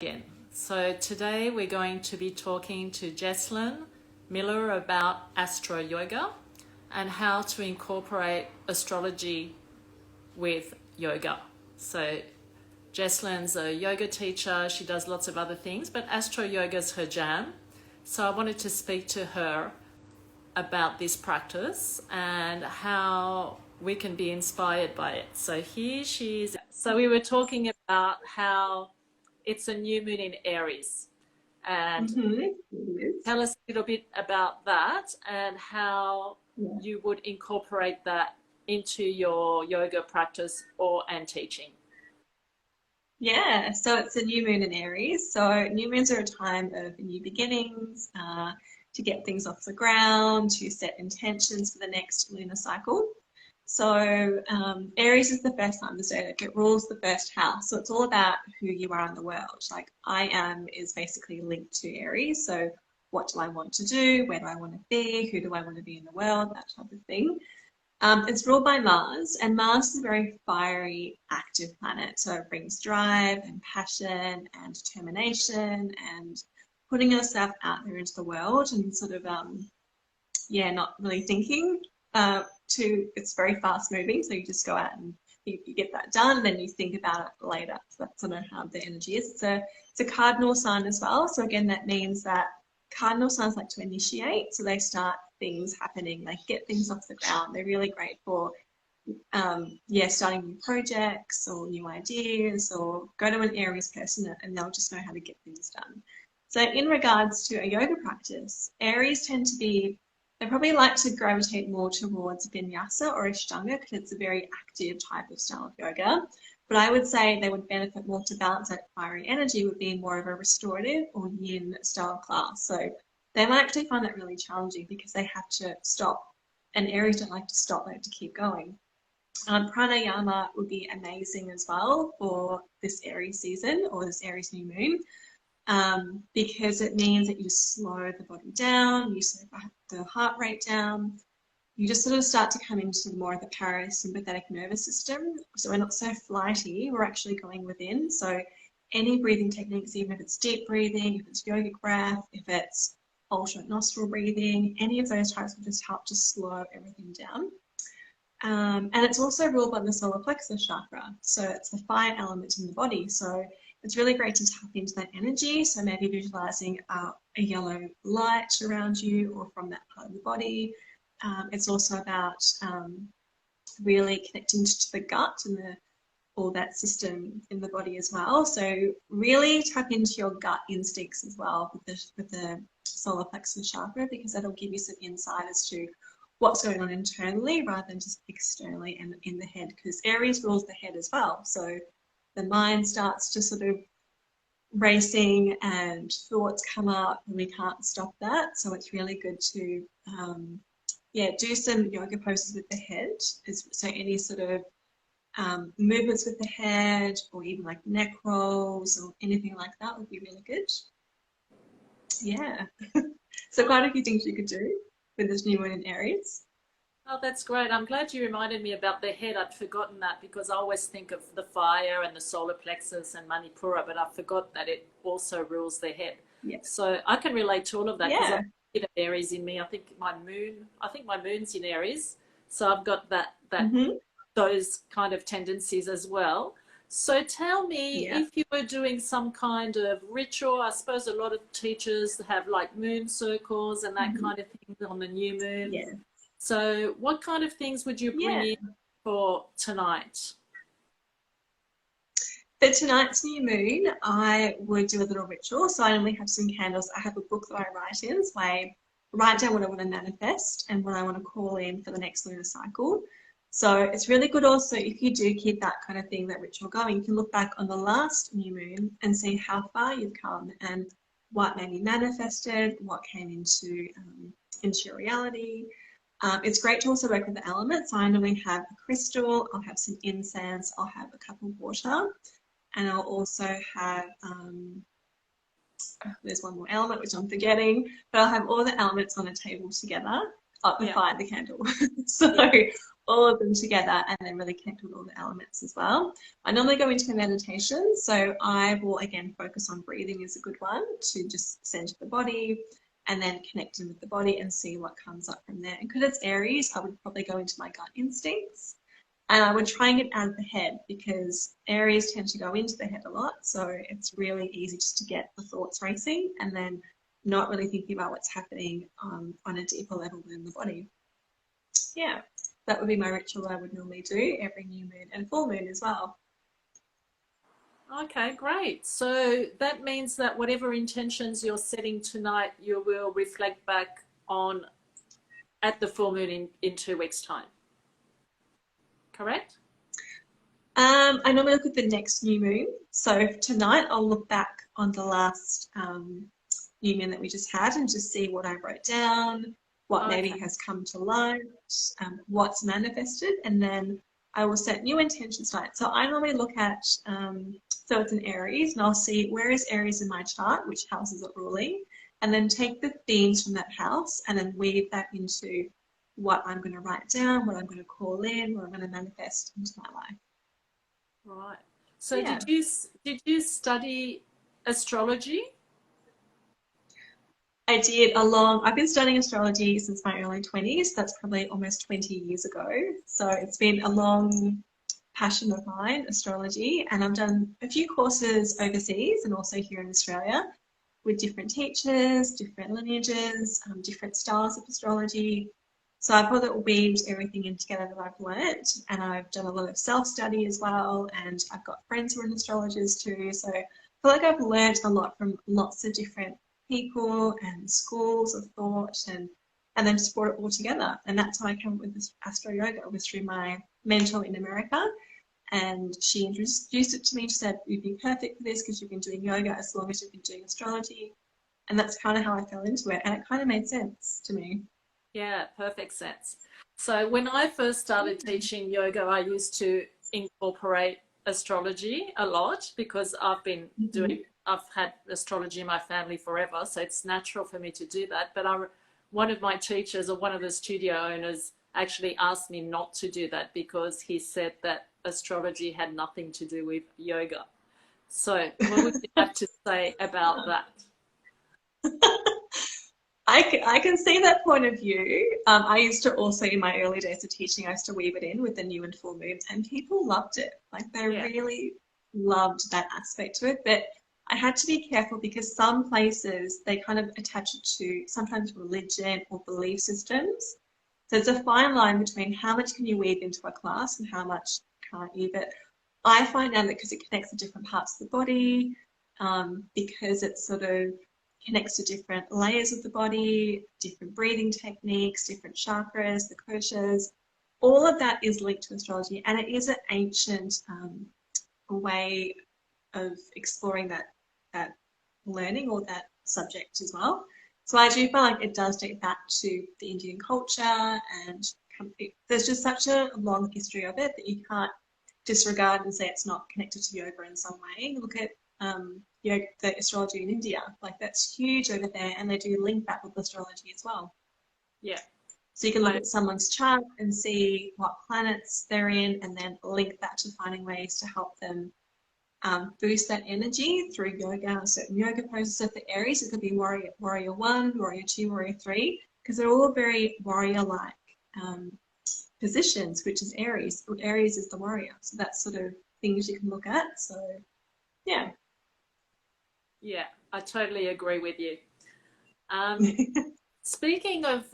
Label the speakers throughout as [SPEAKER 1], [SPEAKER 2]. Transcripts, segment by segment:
[SPEAKER 1] Again. So today we're going to be talking to Jesslyn Miller about Astro Yoga and how to incorporate astrology with yoga. So Jesslyn's a yoga teacher, she does lots of other things, but Astro Yoga is her jam. So I wanted to speak to her about this practice and how we can be inspired by it. So here she is. So we were talking about how it's a new moon in Aries. And tell us a little bit about that and how you would incorporate that into your yoga practice and teaching.
[SPEAKER 2] Yeah, so it's a new moon in Aries. So new moons are a time of new beginnings, to get things off the ground, to set intentions for the next lunar cycle. So Aries is the first sign of the zodiac. It rules the first house. So it's all about who you are in the world. Like I am is basically linked to Aries. So what do I want to do? Where do I want to be? Who do I want to be in the world? That type of thing. It's ruled by Mars, and Mars is a very fiery, active planet. So it brings drive and passion and determination and putting yourself out there into the world and sort of, not really thinking. It's very fast moving, so you just go out and you get that done, and then you think about it later. So that's sort of how the energy is. It's a cardinal sign as well. So again, that means that cardinal signs like to initiate, so they start things happening, they get things off the ground. They're really great for starting new projects or new ideas, or go to an Aries person and they'll just know how to get things done. So in regards to a yoga practice, Aries tend to be, they probably like to gravitate more towards vinyasa or ashtanga because it's a very active type of style of yoga. But I would say they would benefit more to balance that fiery energy would be more of a restorative or yin style class. So they might actually find that really challenging because they have to stop, and Aries don't like to stop, they have to keep going. Pranayama would be amazing as well for this Aries season or this Aries new moon, because it means that you slow the body down, you slow the heart rate down, you just sort of start to come into more of the parasympathetic nervous system. So we're not so flighty, we're actually going within. So any breathing techniques, even if it's deep breathing, if it's yogic breath, if it's alternate nostril breathing, any of those types will just help to slow everything down. And it's also ruled by the solar plexus chakra. So it's the fire element in the body. So it's really great to tap into that energy. So maybe visualizing a yellow light around you or from that part of the body. It's also about really connecting to the gut and all that system in the body as well. So really tap into your gut instincts as well with the solar plexus chakra, because that'll give you some insight as to what's going on internally rather than just externally and in the head, because Aries rules the head as well. So the mind starts to sort of racing and thoughts come up and we can't stop that. So it's really good to do some yoga poses with the head. So any sort of movements with the head or even like neck rolls or anything like that would be really good. Yeah. So quite a few things you could do with this new moon in Aries.
[SPEAKER 1] Oh, that's great. I'm glad you reminded me about the head. I'd forgotten that because I always think of the fire and the solar plexus and Manipura, but I forgot that it also rules the head.
[SPEAKER 2] Yeah.
[SPEAKER 1] So I can relate to all of that because
[SPEAKER 2] Yeah.
[SPEAKER 1] I've got a bit of Aries in me. I think my moon's in Aries. So I've got those kind of tendencies as well. So tell me,
[SPEAKER 2] Yeah.
[SPEAKER 1] if you were doing some kind of ritual, I suppose a lot of teachers have like moon circles and that kind of thing on the new moon.
[SPEAKER 2] Yeah.
[SPEAKER 1] So what kind of things would you bring
[SPEAKER 2] Yeah.
[SPEAKER 1] in for tonight?
[SPEAKER 2] For tonight's new moon, I would do a little ritual. So I normally have some candles. I have a book that I write in, so I write down what I want to manifest and what I want to call in for the next lunar cycle. So it's really good also if you do keep that kind of thing, that ritual going, you can look back on the last new moon and see how far you've come and what maybe manifested, what came into your reality. It's great to also work with the elements. I normally have a crystal, I'll have some incense, I'll have a cup of water, and I'll also have, there's one more element which I'm forgetting, but I'll have all the elements on a table together. Oh, the fire, the candle. So all of them together and then really connect with all the elements as well. I normally go into a meditation, so I will again focus on breathing is a good one to just center the body and then connect in with the body and see what comes up from there. And because it's Aries, I would probably go into my gut instincts and I would try and get out of the head because Aries tend to go into the head a lot. So it's really easy just to get the thoughts racing and then not really thinking about what's happening on a deeper level within the body. Yeah, that would be my ritual I would normally do every new moon and full moon as well.
[SPEAKER 1] Okay, great. So that means that whatever intentions you're setting tonight, you will reflect back on at the full moon in 2 weeks' time. Correct?
[SPEAKER 2] I normally look at the next new moon. So tonight I'll look back on the last new moon that we just had and just see what I wrote down, what maybe has come to light, what's manifested, and then I will set new intentions tonight. So I normally look at, so it's an Aries, and I'll see where is Aries in my chart, which house is it ruling, and then take the themes from that house and then weave that into what I'm going to write down, what I'm going to call in, what I'm going to manifest into my life.
[SPEAKER 1] Right. So
[SPEAKER 2] Yeah.
[SPEAKER 1] did you study astrology?
[SPEAKER 2] I did I've been studying astrology since my early 20s. That's probably almost 20 years ago. So it's been a long passion of mine, astrology, and I've done a few courses overseas and also here in Australia with different teachers, different lineages, different styles of astrology. So I've probably weaved everything in together that I've learnt, and I've done a lot of self-study as well, and I've got friends who are astrologers too. So I feel like I've learnt a lot from lots of different people and schools of thought, and then just brought it all together. And that's how I came up with this Astro Yoga, was through my mentor in America. And she introduced it to me. She said, you'd be perfect for this because you've been doing yoga as long as you've been doing astrology. And that's kind of how I fell into it. And it kind of made sense to me.
[SPEAKER 1] Yeah, perfect sense. So when I first started teaching yoga, I used to incorporate astrology a lot because I've been I've had astrology in my family forever, so it's natural for me to do that. But one of my teachers or one of the studio owners actually asked me not to do that because he said that astrology had nothing to do with yoga. So what would you have to say about that?
[SPEAKER 2] I can see that point of view. I used to also, in my early days of teaching, I used to weave it in with the new and full moons, and people loved it. Like they really loved that aspect to it. But I had to be careful because some places they kind of attach it to sometimes religion or belief systems. So it's a fine line between how much can you weave into a class and how much can't you. But I find out that because it connects to different parts of the body, because it sort of connects to different layers of the body, different breathing techniques, different chakras, the koshas, all of that is linked to astrology, and it is an ancient way of exploring that learning or that subject as well. So I do feel like it does date back to the Indian culture, and there's just such a long history of it that you can't disregard and say it's not connected to yoga in some way. Look at yoga, the astrology in India, like that's huge over there, and they do link that with astrology as well.
[SPEAKER 1] Yeah.
[SPEAKER 2] So you can look at someone's chart and see what planets they're in, and then link that to finding ways to help them boost that energy through yoga, certain yoga poses. So for Aries, it could be warrior 1, warrior 2, warrior 3, because they're all very warrior-like positions, which is Aries. Aries is the warrior. So that's sort of things you can look at. So yeah.
[SPEAKER 1] Yeah, I totally agree with you. Speaking of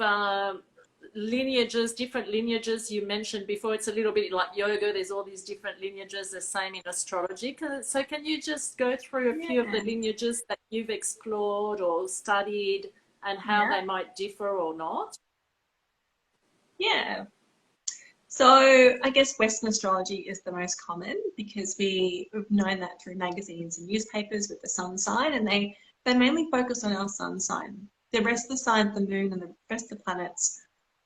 [SPEAKER 1] lineages, different lineages you mentioned before, it's a little bit like yoga. There's all these different lineages, the same in astrology. So can you just go through a few of the lineages that you've explored or studied and how they might differ or not?
[SPEAKER 2] Yeah. So I guess Western astrology is the most common because we've known that through magazines and newspapers with the sun sign, and they mainly focus on our sun sign. The rest of the signs, the moon and the rest of the planets,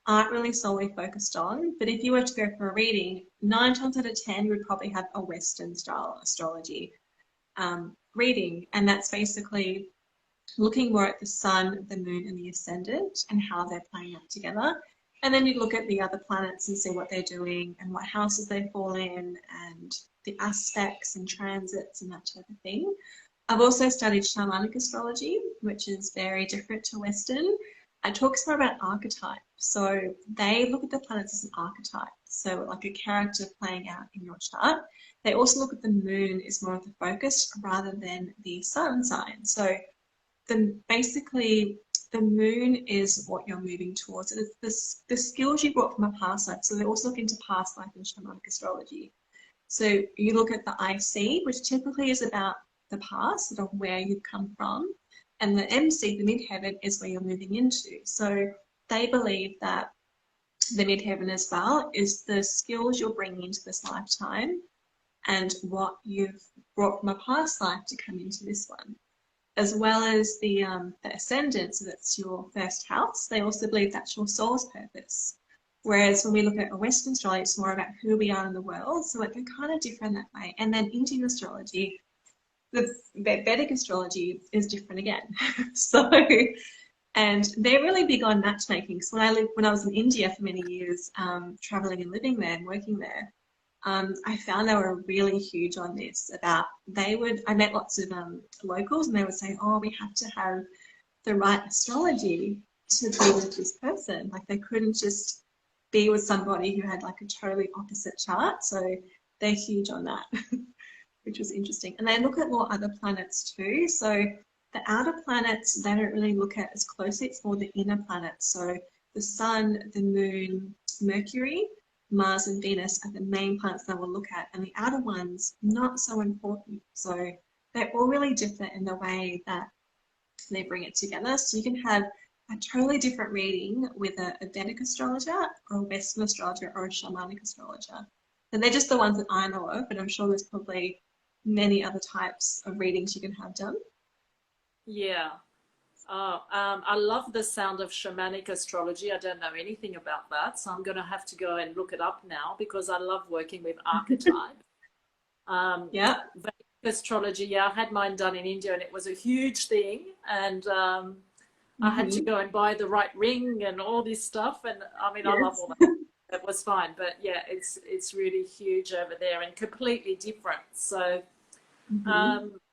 [SPEAKER 2] aren't really solely focused on. But if you were to go for a reading, 9 times out of 10, you would probably have a Western style astrology reading. And that's basically looking more at the sun, the moon, and the ascendant and how they're playing out together. And then you look at the other planets and see what they're doing and what houses they fall in and the aspects and transits and that type of thing. I've also studied Shamanic Astrology, which is very different to Western. It talks more about archetype. So they look at the planets as an archetype. So like a character playing out in your chart. They also look at the moon as more of the focus rather than the sun sign. So basically the moon is what you're moving towards. It's the skills you brought from a past life. So they also look into past life in Shamanic Astrology. So you look at the IC, which typically is about the past, sort of where you've come from. And the MC, the midheaven, is where you're moving into. So they believe that the midheaven as well is the skills you're bringing into this lifetime and what you've brought from a past life to come into this one, as well as the ascendant, so that's your first house. They also believe that's your soul's purpose. Whereas when we look at a Western astrology, it's more about who we are in the world. So they're kind of different that way. And then Indian astrology, the Vedic astrology is different again. So, and they're really big on matchmaking. So when I was in India for many years, traveling and living there and working there, I found they were really huge on this. I met lots of locals, and they would say, oh, we have to have the right astrology to be with this person. Like they couldn't just be with somebody who had like a totally opposite chart. So they're huge on that, which was interesting. And they look at more other planets too. So the outer planets, they don't really look at as closely. It's more the inner planets. So the sun, the moon, Mercury, Mars and Venus are the main planets that we'll look at, and the outer ones, not so important. So they're all really different in the way that they bring it together. So you can have a totally different reading with a Vedic astrologer or a Western astrologer or a Shamanic astrologer. And they're just the ones that I know of, but I'm sure there's probably many other types of readings you can have done.
[SPEAKER 1] Yeah. Oh, I love the sound of shamanic astrology. I don't know anything about that, so I'm going to have to go and look it up now because I love working with archetypes.
[SPEAKER 2] Yeah.
[SPEAKER 1] Vedic astrology, yeah, I had mine done in India and it was a huge thing, and I had to go and buy the right ring and all this stuff, and I mean, I love all that. It was fine, but yeah, it's really huge over there and completely different. So,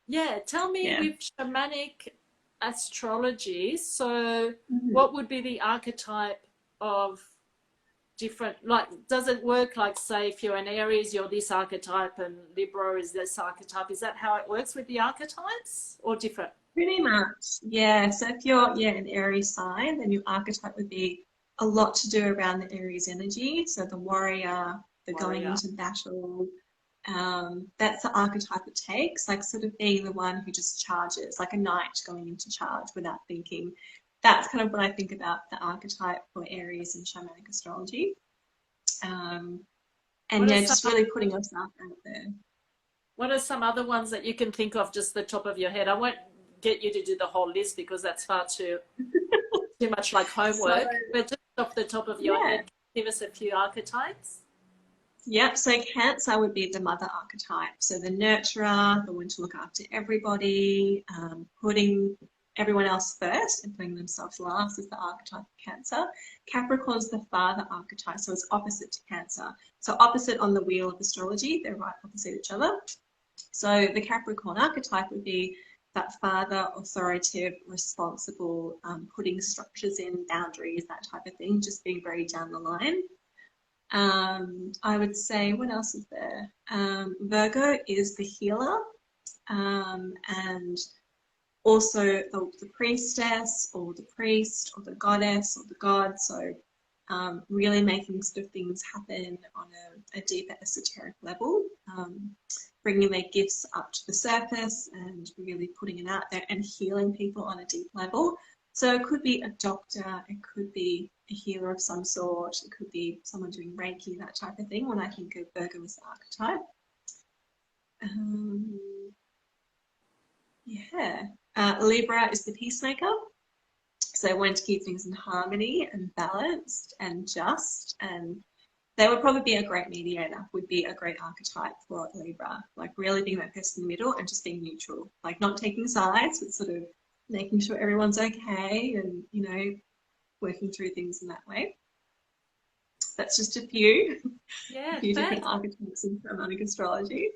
[SPEAKER 1] yeah, tell me with shamanic astrology, so what would be the archetype of different, like, does it work like, say, if you're an Aries, you're this archetype and Libra is this archetype? Is that how it works with the archetypes, or different?
[SPEAKER 2] Pretty much, yeah. So if you're an Aries sign, then your archetype would be a lot to do around the Aries energy. So the warrior, the going into battle, that's the archetype it takes, like sort of being the one who just charges, like a knight going into charge without thinking. That's kind of what I think about the archetype for Aries and Shamanic Astrology. And yeah, just really putting yourself out there.
[SPEAKER 1] What are some other ones that you can think of, just the top of your head? I won't get you to do the whole list because that's far too much like homework, but just off the top of your head, give us a few archetypes.
[SPEAKER 2] Yep, so Cancer would be the mother archetype. So the nurturer, the one to look after everybody, putting everyone else first and putting themselves last is the archetype of Cancer. Capricorn is the father archetype, so it's opposite to Cancer. So opposite on the wheel of astrology, they're right opposite each other. So the Capricorn archetype would be that father, authoritative, responsible, putting structures in, boundaries, that type of thing, just being very down the line. I would say, what else is there? Virgo is the healer, and also the priestess or the priest or the goddess or the god. So really making sort of things happen on a deeper esoteric level, bringing their gifts up to the surface and really putting it out there and healing people on a deep level. So it could be a doctor, it could be a healer of some sort, it could be someone doing Reiki, that type of thing, when I think of Virgo as the archetype. Libra is the peacemaker. So when to keep things in harmony and balanced and just, and they would probably be a great mediator, would be a great archetype for Libra, like really being that person in the middle and just being neutral, like not taking sides, but sort of making sure everyone's okay and, you know, working through things in that way. That's just a few, a
[SPEAKER 1] Yeah,
[SPEAKER 2] few different
[SPEAKER 1] thanks.
[SPEAKER 2] archetypes in Shamanic astrology.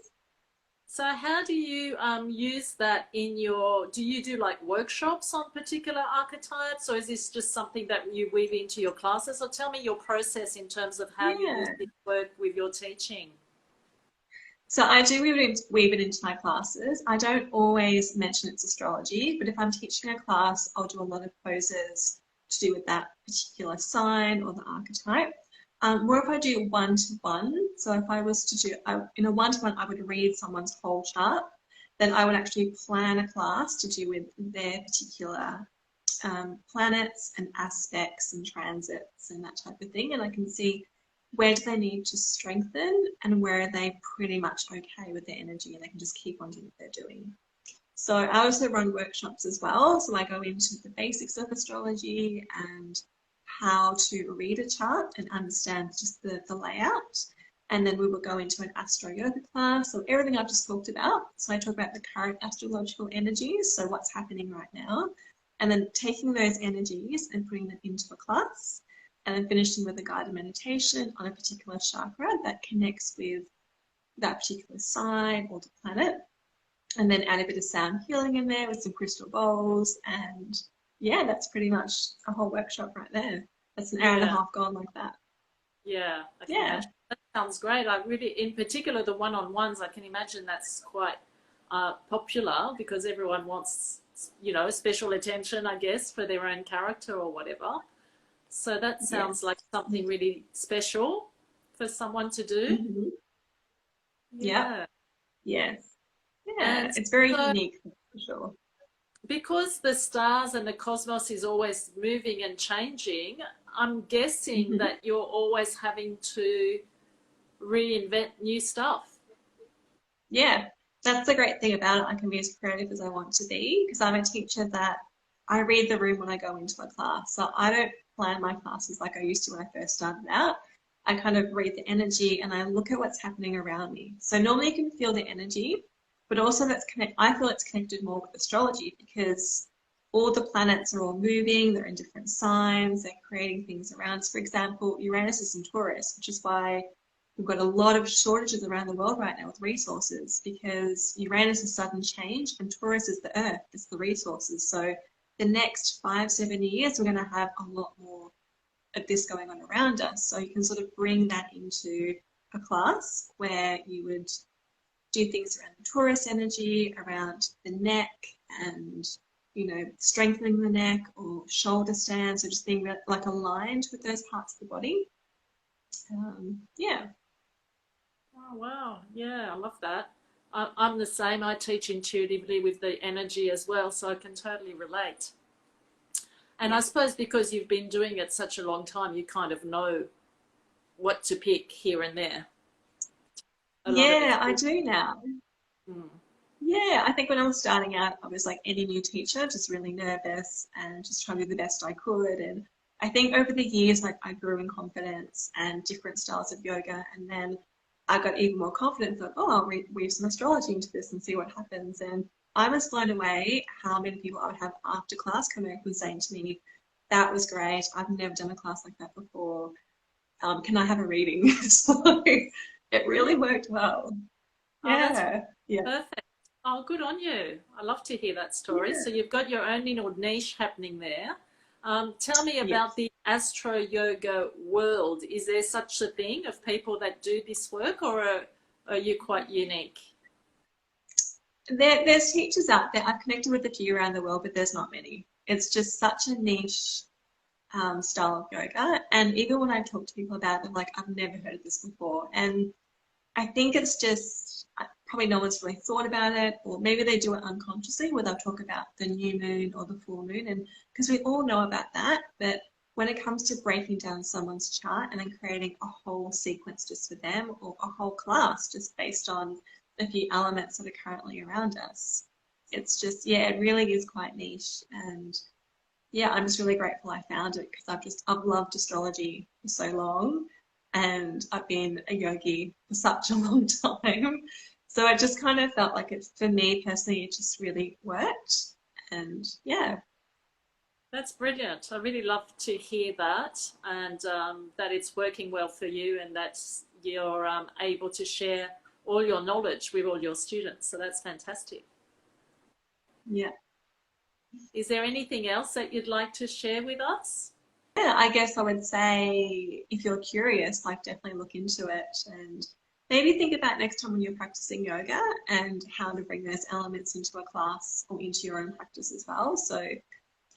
[SPEAKER 1] So how do you use that in your, do you do like workshops on particular archetypes, or is this just something that you weave into your classes? Or tell me your process in terms of how you use
[SPEAKER 2] Yeah.
[SPEAKER 1] this work with your teaching.
[SPEAKER 2] So I do weave it into my classes. I don't always mention it's astrology, but if I'm teaching a class, I'll do a lot of poses to do with that particular sign or the archetype. More if I do one-to-one. So if I was to do, in a one-to-one, I would read someone's whole chart. Then I would actually plan a class to do with their particular planets and aspects and transits and that type of thing. And I can see where do they need to strengthen and where are they pretty much okay with their energy and they can just keep on doing what they're doing. So I also run workshops as well. So I go into the basics of astrology and how to read a chart and understand just the layout. And then we will go into an Astro Yoga class. So everything I've just talked about. So I talk about the current astrological energies. So what's happening right now. And then taking those energies and putting them into a class. And then finishing with a guided meditation on a particular chakra that connects with that particular sign or the planet. And then add a bit of sound healing in there with some crystal bowls. And yeah, that's pretty much a whole workshop right there. That's an hour and a
[SPEAKER 1] Yeah,
[SPEAKER 2] half gone like that.
[SPEAKER 1] yeah, I can
[SPEAKER 2] Yeah.
[SPEAKER 1] imagine. That sounds great. I really, in particular, the one-on-ones, I can imagine that's quite popular because everyone wants, special attention, I guess, for their own character or whatever. So that sounds like
[SPEAKER 2] Yes.
[SPEAKER 1] something really special for someone to do.
[SPEAKER 2] Mm-hmm. Yep.
[SPEAKER 1] Yeah.
[SPEAKER 2] Yes. Yeah.
[SPEAKER 1] And
[SPEAKER 2] It's very
[SPEAKER 1] so
[SPEAKER 2] unique for sure.
[SPEAKER 1] because the stars and the cosmos is always moving and changing, I'm guessing
[SPEAKER 2] Mm-hmm.
[SPEAKER 1] that you're always having to reinvent new stuff.
[SPEAKER 2] Yeah. That's the great thing about it. I can be as creative as I want to be because I'm a teacher that I read the room when I go into a class. So I don't plan my classes like I used to when I first started out. I kind of read the energy and I look at what's happening around me. So normally you can feel the energy, but also I feel it's connected more with astrology because all the planets are all moving, they're in different signs, they're creating things around. So for example, Uranus is in Taurus, which is why we've got a lot of shortages around the world right now with resources because Uranus is sudden change and Taurus is the earth, it's the resources. So the next 5-7 years, we're going to have a lot more of this going on around us. So you can sort of bring that into a class where you would do things around the Taurus energy, around the neck and, strengthening the neck or shoulder stands, or just being like aligned with those parts of the body. Yeah.
[SPEAKER 1] Oh, wow. Yeah, I love that. I'm the same. I teach intuitively with the energy as well, so I can totally relate. And I
[SPEAKER 2] Yeah.
[SPEAKER 1] suppose because you've been doing it such a long time, you kind of know what to pick here and there. A lot of it's
[SPEAKER 2] Yeah, I do now.
[SPEAKER 1] mm,
[SPEAKER 2] Yeah, I think when I was starting out, I was like any new teacher, just really nervous and just trying to do the best I could. And I think over the years, like I grew in confidence and different styles of yoga. And then I got even more confident, thought, oh, I'll weave some astrology into this and see what happens. And I was blown away how many people I would have after class coming up and saying to me, that was great. I've never done a class like that before. Can I have a reading? So it really
[SPEAKER 1] really.
[SPEAKER 2] worked well.
[SPEAKER 1] Oh, that's
[SPEAKER 2] Yeah, yeah,
[SPEAKER 1] perfect. Oh, good on you. I love to hear that story.
[SPEAKER 2] yeah,
[SPEAKER 1] So you've got your own little niche happening there. Tell me about
[SPEAKER 2] yes.
[SPEAKER 1] the Astro Yoga world. Is there such a thing of people that do this work, or are you quite unique?
[SPEAKER 2] There's teachers out there. I've connected with a few around the world, but there's not many. It's just such a niche style of yoga. And even when I talk to people about it, they're like, I've never heard of this before. And I think it's just probably no one's really thought about it, or maybe they do it unconsciously where they'll talk about the new moon or the full moon. And because we all know about that, but when it comes to breaking down someone's chart and then creating a whole sequence just for them or a whole class just based on a few elements that are currently around us, it's just, yeah, it really is quite niche. And yeah, I'm just really grateful I found it because I've loved astrology for so long and I've been a yogi for such a long time. So it just kind of felt like for me personally, it just really worked. And yeah,
[SPEAKER 1] That's brilliant. I really love to hear that, and that it's working well for you, and that you're able to share all your knowledge with all your students. So that's fantastic.
[SPEAKER 2] Yeah.
[SPEAKER 1] Is there anything else that you'd like to share with us?
[SPEAKER 2] Yeah, I guess I would say if you're curious, like definitely look into it and maybe think about next time when you're practicing yoga and how to bring those elements into a class or into your own practice as well. So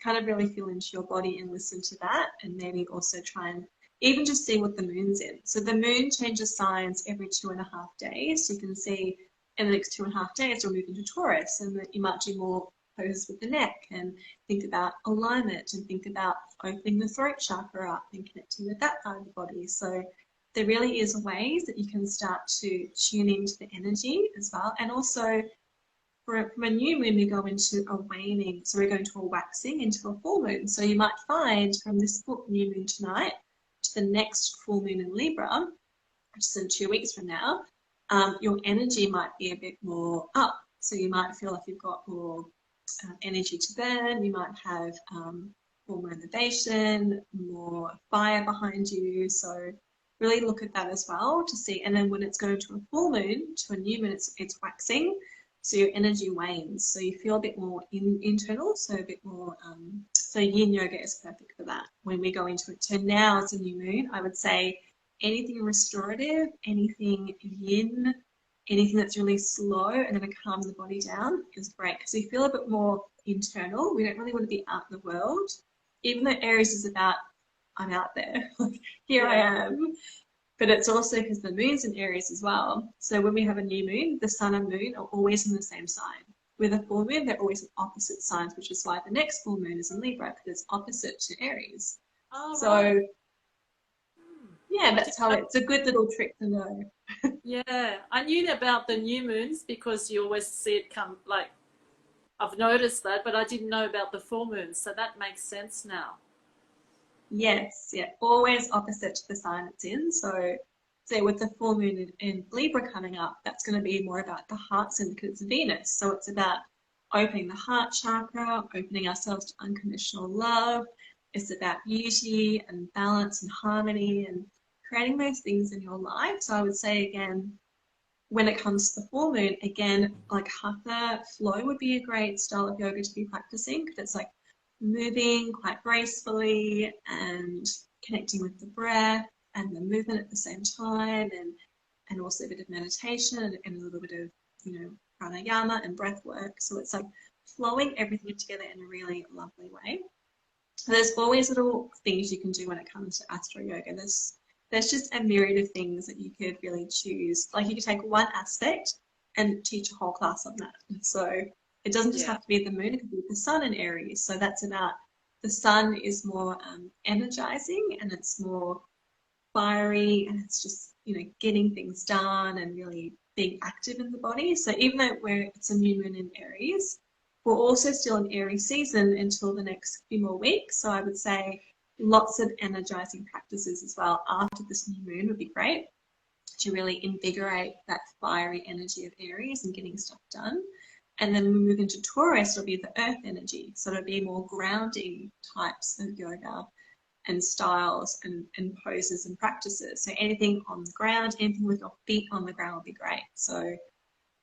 [SPEAKER 2] kind of really feel into your body and listen to that, and maybe also try and even just see what the moon's in. So the moon changes signs every 2.5 days. So you can see in the next 2.5 days you'll move into Taurus, and that you might do more poses with the neck and think about alignment and think about opening the throat chakra up and connecting with that part of the body. So there really is ways that you can start to tune into the energy as well. And also from a new moon, we go into a waning. So we're going to a waxing into a full moon. So you might find from this new moon tonight to the next full moon in Libra, which is in 2 weeks from now, your energy might be a bit more up. So you might feel like you've got more energy to burn. You might have more motivation, more fire behind you. So really look at that as well to see. And then when it's going to a full moon, to a new moon, it's waxing. So your energy wanes. So you feel a bit more internal, so a bit more, so yin yoga is perfect for that when we go into it. So now it's a new moon. I would say anything restorative, anything yin, anything that's really slow and going to calm the body down is great, because we feel a bit more internal. We don't really want to be out in the world. Even though Aries is about, I'm out there, like here I am. But it's also because the moon's in Aries as well. So when we have a new moon, the sun and moon are always in the same sign. With a full moon, they're always in opposite signs, which is why the next full moon is in Libra, because it's opposite to Aries.
[SPEAKER 1] Oh,
[SPEAKER 2] So
[SPEAKER 1] right.
[SPEAKER 2] yeah, that's how it's a good little trick to know.
[SPEAKER 1] Yeah, I knew about the new moons because you always see it come, like, I've noticed that, but I didn't know about the full moons, so that makes sense now.
[SPEAKER 2] Yes, yeah, always opposite to the sign it's in. So say with the full moon in Libra coming up, that's going to be more about the heart center because it's Venus. So it's about opening the heart chakra, opening ourselves to unconditional love. It's about beauty and balance and harmony and creating those things in your life. So I would say again, when it comes to the full moon, again, like hatha flow would be a great style of yoga to be practicing, because it's like moving quite gracefully and connecting with the breath and the movement at the same time, and also a bit of meditation and a little bit of, you know, pranayama and breath work. So it's like flowing everything together in a really lovely way. There's always little things you can do when it comes to Astro Yoga. There's just a myriad of things that you could really choose. Like you could take one aspect and teach a whole class on that. And so it doesn't just have to be the moon, it could be the sun in Aries. So that's about, the sun is more energizing and it's more fiery, and it's just, you know, getting things done and really being active in the body. So even though it's a new moon in Aries, we're also still in Aries season until the next few more weeks. So I would say lots of energizing practices as well after this new moon would be great to really invigorate that fiery energy of Aries and getting stuff done. And then when we move into Taurus, it'll be the earth energy. So it'll be more grounding types of yoga and styles and poses and practices. So anything on the ground, anything with your feet on the ground will be great. So,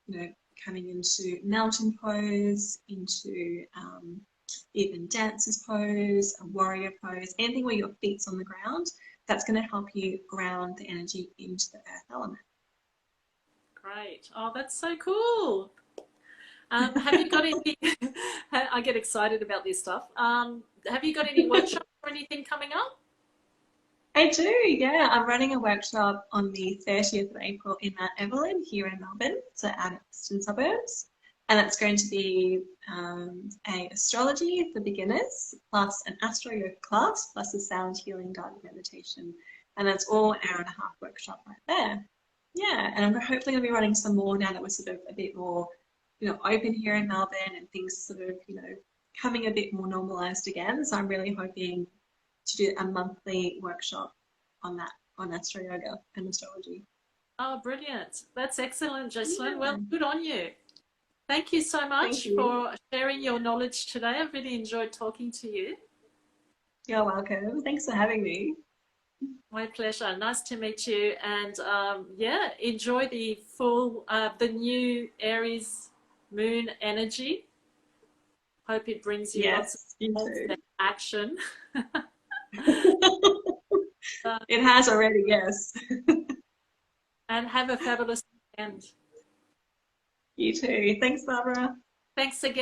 [SPEAKER 2] you know, coming into mountain pose, into even dancer's pose, a warrior pose, anything where your feet's on the ground, that's going to help you ground the energy into the earth element.
[SPEAKER 1] Great. Oh, that's so cool. Have you got any, I get excited about this stuff. Have you got any workshops or anything coming up?
[SPEAKER 2] I do, yeah. I'm running a workshop on the 30th of April in Mount Evelyn here in Melbourne, so out of Eastern Suburbs. And it's going to be a astrology for beginners, plus an Astro Yoga class, plus a sound healing guided meditation. And it's all an hour and a half workshop right there. Yeah, and I'm hopefully going to be running some more now that we're sort of a bit more, you know, open here in Melbourne and things sort of, you know, coming a bit more normalized again. So I'm really hoping to do a monthly workshop on that, on Astro Yoga and astrology.
[SPEAKER 1] Oh, brilliant. That's excellent, Jesslyn.
[SPEAKER 2] Yeah.
[SPEAKER 1] Well, good on you. Thank you so
[SPEAKER 2] Thank
[SPEAKER 1] much
[SPEAKER 2] you.
[SPEAKER 1] for sharing your knowledge today. I've really enjoyed talking to you.
[SPEAKER 2] You're welcome. Thanks for having me.
[SPEAKER 1] My pleasure. Nice to meet you. And yeah, enjoy the new Aries moon energy. Hope it brings you lots of
[SPEAKER 2] Yes, you
[SPEAKER 1] health
[SPEAKER 2] too.
[SPEAKER 1] and action.
[SPEAKER 2] It has already, yes.
[SPEAKER 1] And have a fabulous weekend.
[SPEAKER 2] You too. Thanks, Barbara.
[SPEAKER 1] Thanks again.